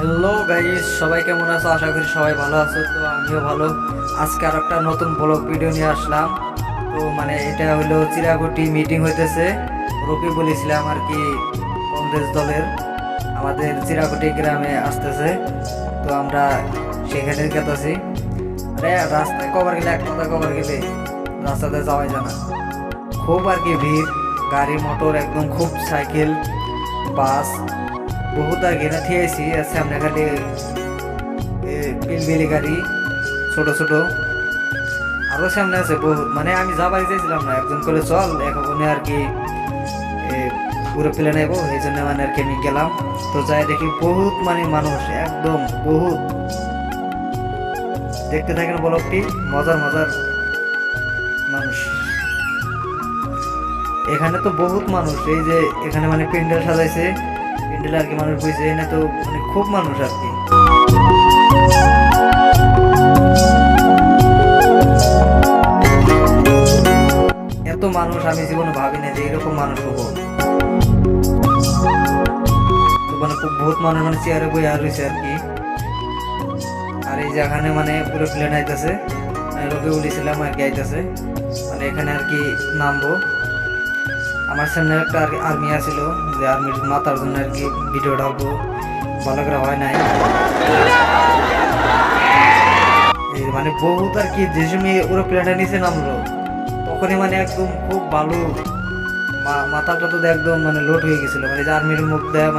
Hello guys, সবাই কেমন আছো? আশা করি সবাই ভালো আছো। তো আমিও ভালো। আজকে আর একটা নতুন ব্লগ ভিডিও নিয়ে আসলাম। তো এটা হলো চিরাকুটি মিটিং হইতেছে। রকি বলেছিলাম আর কি, কংগ্রেস দলের আমাদের চিরাকুটি গ্রামে আসতেছে। তো আমরা সেখানে গেতেছি। আরে রাস্তায় কবার গেলে, এক কথা কবার গেলে রাস্তাতে যাওয়াই জানা, খুব আর কি ভিড়, গাড়ি মোটর একদম, খুব সাইকেল, বাস বহুত আর ঘেরা থিয়েছি। আর সামনে খালি পিলবিলি গাড়ি, ছোট ছোট আরো সামনে আছে বহুত। আমি যাবার চাইছিলাম না, একজন করে চল এখন আর কি পুরো প্লে নেবো, এই জন্য আর কি আমি গেলাম। তো যাই দেখি বহুত মানুষ, একদম বহুত। দেখতে থাকেন ব্লগটি, মজার মজার মানুষ। এখানে তো বহুত মানুষ, এই যে এখানে প্যান্ডেল সাজাইছে, প্যান্ডেল আর কি মানুষ বইছে, এখানে তো খুব মানুষ আর কি। এত মানুষ আমি জীবনে ভাবি না যে এরকম মানুষ হবো। তো খুব বহুত মানুষ চেয়ারে বই আর রয়েছে আর কি। আর এই যে এখানে পুরো প্লেন আইতেছে, লোকে উঠেছিলাম আর কি, আইতেছে এখানে আর কি নামবো। আমার সামনে একটা আর্মি আছিল, যে আর্মির মাতার জন্য আর কি ভিডিও ঢালবো, ভালো করে হয় নাই। বহুত আর কি, যে সময় ওরা প্লেনটা নিচে নামলো তখনই একদম খুব ভালো, মাথাটা তো একদম লোড হয়ে গেছিল, যে আর্মির মুখ দেয়া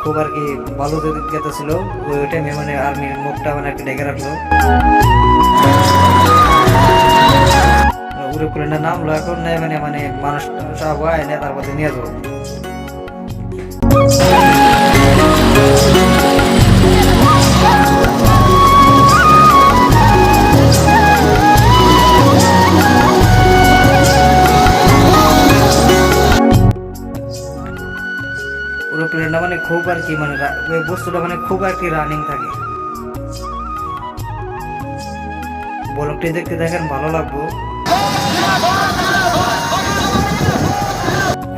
খুব আর কি ভালো গেতেছিল। ওই টাইমে আর্মির মুখটা একটা ডেকে রাখলো, উড়ে প্লেনটা নামলো। এখন নেই মানুষ সব হয় না, তারপর নিয়ে যাবো। পুরো প্লেনটা খুব আর কি ওই বস্তুটা খুব আর কি রানিং থাকে। ব্লগটি দেখতে দেখেন, ভালো লাগবো।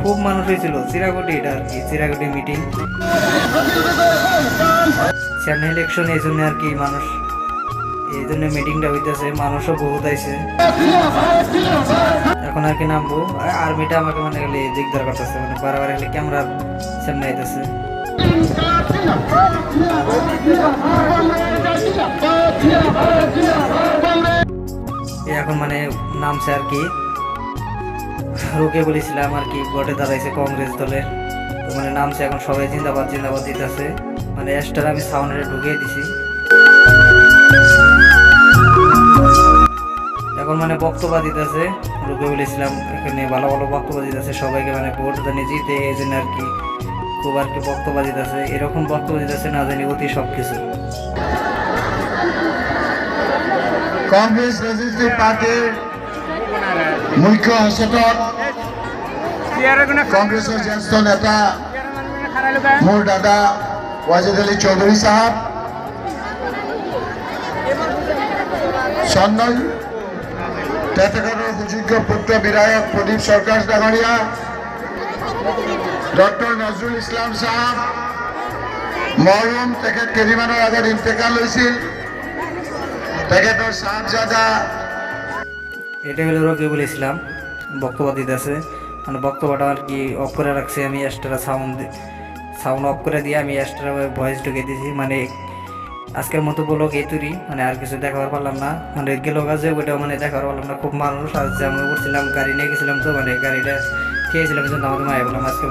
খুব মানুষ হয়েছিল চিরাকুটি, এটা আর কি চিরাকুটি মিটিং, সামনে ইলেকশন, এই জন্য আর কি মানুষ, এই জন্য মিটিংটা হইতেছে, মানুষও বহুত আইছে। এখন আর কি নামবো। আর্মিটা আমাকে খালি দিকদার করতেছে, বারবার খালি ক্যামেরার সামনে আইতেছে। এখন নামছে আর কি, রোকে বলেছিলাম আর কি, ভোটে দাঁড়াইছে কংগ্রেস দলের। তো নামছে, এখন সবাই জিন্দাবাদ জিন্দাবাদ দিতেছে। এক্সট্রা আমি সাউন্ডে ঢুকিয়ে দিছি। এখন বক্তব্য দিতেছে, রোকে বলেছিলাম এখানে ভালো ভালো বক্তব্য দিতেছে সবাইকে, ভোট জানি জিতে, এই জন্য আর কি খুব আর কি বক্তব্য দিতেছে। এরকম বক্তব্য দিতেছে না জানি অতি সবকিছু। কংগ্রেস রেজিস্ট্রি পার্টির মুখ্য সচেতক, কংগ্রেসের জ্যেষ্ঠ নেতা মোৰ দাদা ওয়াজিদ আলী চৌধুরী সাহেব, চন্দন তেতেগড়ৰ সুযোগ্য পুত্ৰ বিধায়ক প্ৰদীপ সরকার ডাঙৰীয়া, ডক্টর নজরুল ইসলাম সাহেব মরহুম, তেখেত কেইদিনমানৰ আগত ইন্তেকাল হৈছিল, তেখেতৰ সাহেবজাদা। এটা হলো রোকে বলেছিলাম, বক্তব্য দিতেছে। বক্তব্যটা আর কি অফ করে রাখছি আমি, এক্সট্রা সাউন্ড অফ করে দিয়ে আমি এক্সট্রা ভয়েস ঢুকে দিয়েছি। আজকের মতো ব্লগ এই তৈরি, আর কিছু দেখাবার পারলাম না। গেল কাজে ওইটা দেখাবার পারলাম না। খুব মানুষ, আর যে আমি উঠছিলাম গাড়ি নিয়ে গেছিলাম, তো গাড়িটা খেয়েছিলাম, আমাদের মায়ে বললাম আজকে